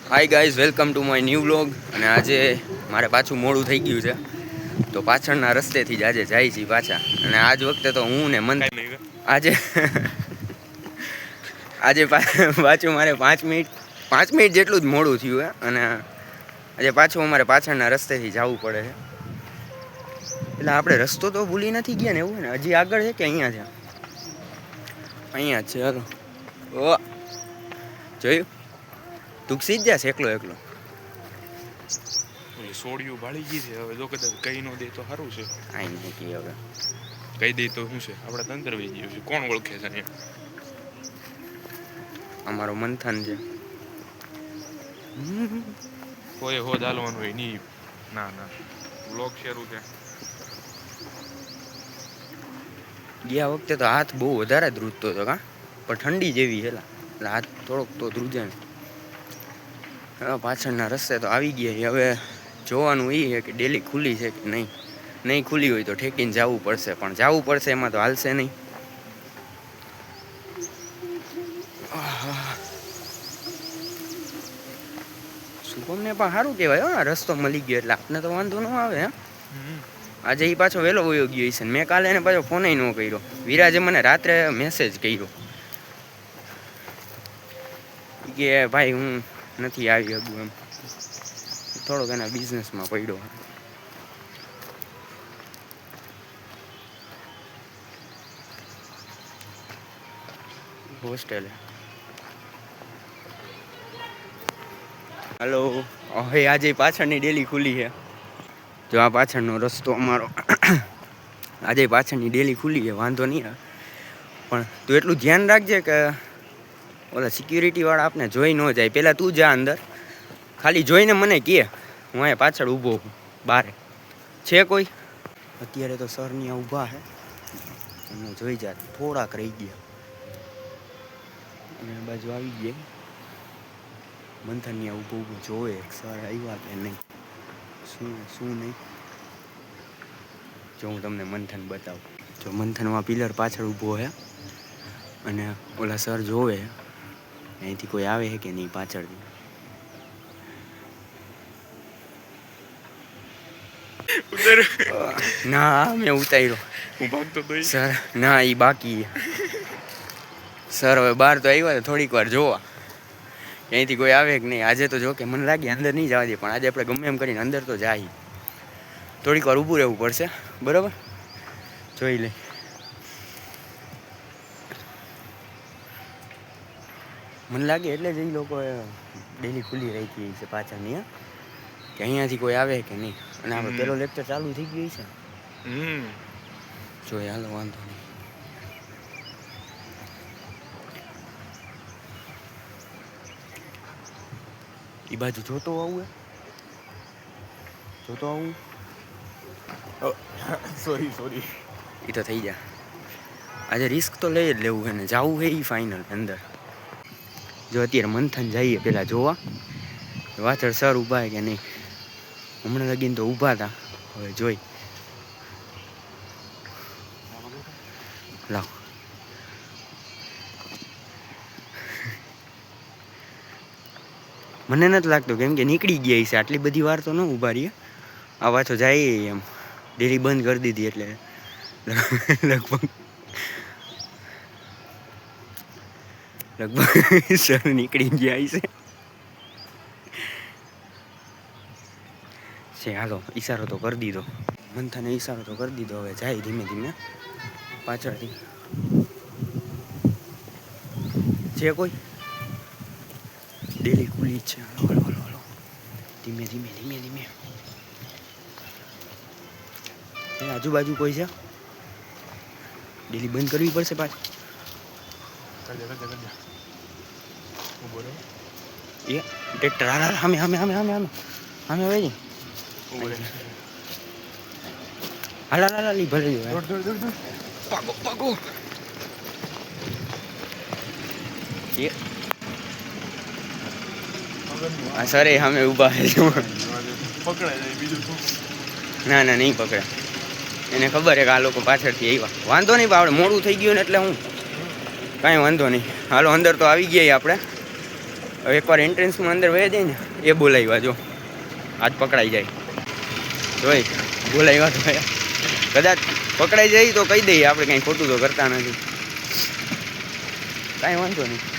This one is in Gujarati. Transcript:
Hi guys, welcome to my new vlog. અને આજે મારે પાછું મોડું થઈ ગયું છે, તો પાછળના રસ્તેથી જ આજે જાય છે પાછા. અને આજ વખતે તો હું ને આજે આજે પાછું મારે 5 મિનિટ જેટલું જ મોડું થયું હે. અને આજે પાછું અમારે પાછળના રસ્તેથી જવું પડે છે. એટલે આપણે રસ્તો તો ભૂલી નથી ગયા ને, એવું ને? હજી આગળ છે કે અહીંયા છે? અહીંયા જ છે. હાલો, ઓ જોયું? તું સીધ જશે એકલો એકલો. સોડિયું ભાળી ગઈ છે. હવે જો કદાચ કઈ ન દે તો સારું છે. આઈ નહીં કી હવે કહી દે તો શું છે? આપણે તંત્ર વહી ગયું છે. કોણ ઓળખે છે અહીંયા? અમારો મંથન છે. કોઈ હોદ હાલવાનું હોય નહીં. ના ના, બ્લોગ શરૂ છે. ગયા વખતે તો હાથ બહુ વધારે ધ્રુજતો હતો, કા પણ ઠંડી જેવી છે એટલે હાથ થોડોક તો ધ્રુજે ને. પાછળના રસ્તે તો આવી ગયા. હવે જોવાનું એ છે કે ડેલી ખુલ્લી છે કે નહીં. નહીં ખુલ્લી હોય તો ઠેકીને જવું પડશે, પણ જવું પડશે એમાં તો હાલશે નહીં. શુભમને પણ સારું કહેવાય, હા, રસ્તો મળી ગયો એટલે આપને તો વાંધો ન આવે. હે, આજે એ પાછો વહેલો વયો ગયો છે. મેં કાલે એને પાછો ફોન ન કર્યો. વિરાજે મને રાત્રે મેસેજ કર્યો કે ભાઈ હું નથી આવી શકું એમ, થોડોક એના બિઝનેસમાં પડ્યો. હોસ્ટેલે. હલો, હવે આજે પાછળની ડેલી ખુલ્લી છે. જો આ પાછળનો રસ્તો અમારો આજે પાછળની ડેલી ખુલ્લી છે, વાંધો નહીં આવે. પણ તું એટલું ધ્યાન રાખજે કે ઓલા સિક્યુરિટીવાળા આપણે જોઈ ન જાય. પહેલાં તું જા અંદર, ખાલી જોઈને મને કહે. હું અહીંયા પાછળ ઊભો છું, બારે છે કોઈ? અત્યારે તો સર ત્યાં ઊભા છે, એમને જોઈ જાય. થોડાક રહી ગયા અને બાજુ આવી ગયા. મંથન ત્યાં ઊભો ઊભો જોવે સર આવ્યા કે નહીં, શું નહીં. જો હું તમને મંથન બતાવું. જો મંથનમાં પિલર પાછળ ઊભો છે અને ઓલા સર જોવે અહીંથી કોઈ આવે છે કે નહીં પાછળથી. ના, મેં ઉતાર્યો. સર ના, એ બાકી. સર હવે બહાર તો આવ્યા થોડીક વાર જોવા અહીંથી કોઈ આવે કે નહીં. આજે તો જો કે મને લાગે અંદર નહીં જવા દે, પણ આજે આપણે ગમે એમ કરીને અંદર તો જાય. થોડીક વાર ઊભું રહેવું પડશે, બરાબર? જોઈ લે. મને લાગે એટલે જ એ લોકો ડેલી ખુલ્લી રાખી છે પાછળની, કે અહીંયાથી કોઈ આવે કે નહીં. અને આપણે પેલો લેક્ચર ચાલુ થઈ ગયો છે. જોઈએ, હાલો, વાંધો નહીં. એ બાજુ જોતો આવું, જોતો આવું. સોરી એ તો થઈ જાય. આજે રિસ્ક તો લઈ જ લેવું છે ને, જવું છે એ ફાઇનલ અંદર. જો અત્યારે મંથન જઈએ પેલા જોવા વાછળ સર ઊભા કે નહીં. હમણાં લગીને તો ઊભા હતા, હવે જોઈ. લાવ, મને નથી લાગતું, કેમ કે નીકળી ગયા છે. આટલી બધી વાર તો ન ઊભા રહીએ. આ પાછો જાય એમ, ડેરી બંધ કરી દીધી એટલે લગભગ સર નીકળી ગયા છે. હાલો, ઈશારો તો કરી દીધો. મંથાને ઈશારો તો કરી દીધો. હવે જાય ધીમે ધીમે પાછળથી. છે કોઈ? ડેલી ખુલ્લી જ છે. હલો હલો હલો, ધીમે ધીમે ધીમે ધીમે. આજુબાજુ કોઈ છે? ડેલી બંધ કરવી પડશે પાછી. એ ટ્રેક્ટર હાલ સામે સામે સામે સામે સામે સામે ભાઈ હાલ હાલ હાલ ભલે પાકો પાકો. એ હા સર, એ સામે ઊભા છે. ના ના, નહીં પકડે. એને ખબર છે કે આ લોકો પાછળથી આવ્યા. વાંધો નહીં, આપણે મોડું થઈ ગયું ને એટલે હું કાંઈ વાંધો નહીં. હાલો, અંદર તો આવી ગયા આપણે. એકવાર એન્ટ્રન્સમાં અંદર વહી જાય ને એ બોલાવ્યા જો આજ પકડાઈ જાય જોઈ બોલાવ્યા તો કદાચ પકડાઈ જાય તો કહી દઈએ આપણે કાંઈ ખોટું તો કરતા નથી કાંઈ વાંધો નહીં